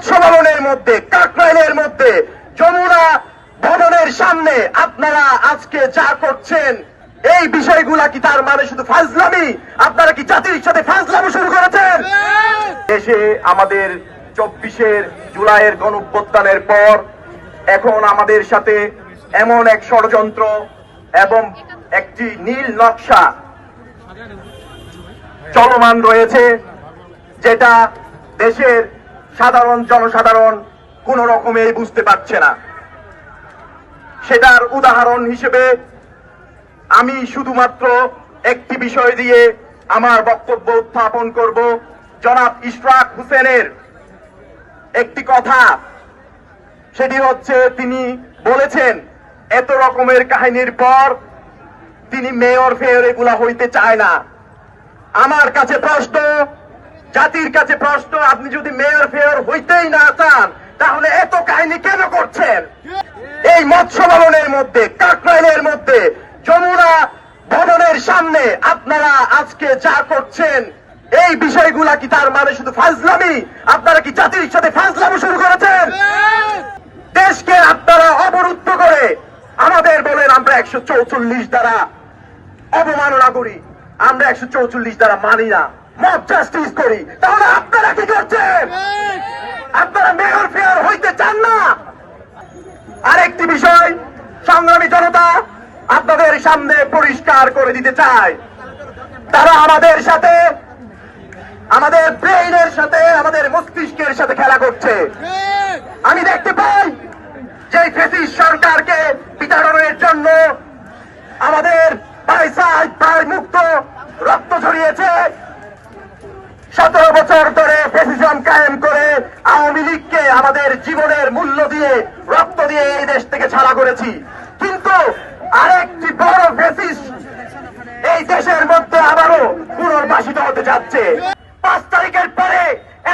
মৎস্য ভবনের মধ্যে, কাকরাইলের মধ্যে, যমুনা ভবনের সামনে আপনারা আজকে যা করছেন, এই বিষয়গুলা কি তার মানে শুধু ফাজলামি? আপনারা কি জাতির সাথে ফাজলামি শুরু করেছেন? দেশে আমাদের 24 জুলাইয়ের গণঅভ্যুত্থানের পর এখন আমাদের সাথে এমন এক ষড়যন্ত্র এবং একটি নীল নকশা চলমান রয়েছে, যেটা দেশের সাধারণ জনসাধারণ কোন রকমে বুঝতে পারছে না। সেটার উদাহরণ হিসেবে আমি শুধুমাত্র একটি বিষয় দিয়ে আমার বক্তব্য উত্থাপন করব। জনাব ইশরাক হোসেনের একটি কথা, সেটি হচ্ছে তিনি বলেছেন এত রকমের কাহিনীর পর তিনি মেয়র ফেয়র এগুলা হইতে চায় না। আমার কাছে প্রশ্ন, জাতির কাছে প্রশ্ন, আপনি যদি মেয়র ফেয়র হইতেই না চান তাহলে এত কাহিনী কেন করছেন? এই মৎস্য ভবনের মধ্যে, কাকরাইলের মধ্যে, যমুনা ভবনের সামনে আপনারা আজকে যা করছেন, এই বিষয়গুলা কি তার মানে শুধু ফাজলামি? আপনারা কি জাতির সাথে ফাজলামি শুরু করেছেন? দেশকে আপনারা অবরুদ্ধ করে আমাদের বলেন আমরা 144 দ্বারা অবমাননা করি, আমরা 144 দ্বারা মানি না, মব জাস্টিস করি, তাহলে আপনারা কি করছেন? আপনারা মেয়র ফেয়ার হইতে চান না। আরেকটি বিষয় সংগ্রামী জনতা আপনাদের সামনে পরিষ্কার করে দিতে চায়, তারা আমাদের সাথে, আমাদের ব্রেইনের সাথে, আমাদের মস্তিষ্কের সাথে খেলা করছে। আমি দেখতে পাই যে ফ্যাসিস্ট সরকারকে বিতাড়নের জন্য আমাদের প্রায় মুক্ত রক্ত ঝরিয়েছে। 17 বছর ধরে ফ্যাসিজম কায়েম করে আওয়ামী লীগকে আমাদের জীবনের মূল্য দিয়ে, রক্ত দিয়ে এই দেশ থেকে ছাড়া করেছি। কিন্তু আরেকটি বড় ফ্যাসিস্ট এই দেশের মধ্যে আবারও পুনর্বাসিত হতে যাচ্ছে। 5 তারিখের পরে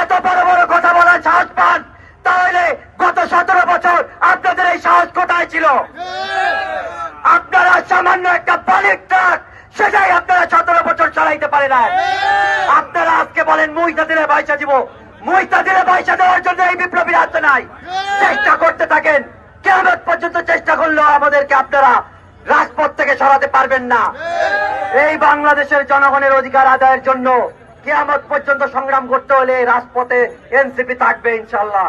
এত বড় বড় কথা বলার সাহস পান, তাহলে গত 17 বছর আপনাদের এই সাহস কোথায় ছিল? আপনারা সামান্য একটা বালিক ট্রাক, সেটাই আপনারা 17 বছর চালাইতে পারে না। আপনারা আজকে বলেন মুইতাদিরে পয়সা দিব, মুইতাদিরে পয়সা দেওয়ার জন্য এই বিপ্লবী রাজ্য নাই। চেষ্টা করতে থাকেন, কিয়ামত পর্যন্ত চেষ্টা করলেও আমাদেরকে আপনারা রাজপথ থেকে সরাতে পারবেন না। এই বাংলাদেশের জনগণের অধিকার আদায়ের জন্য কিয়ামত পর্যন্ত সংগ্রাম করতে হলে রাজপথে এনসিপি থাকবে ইনশাআল্লাহ।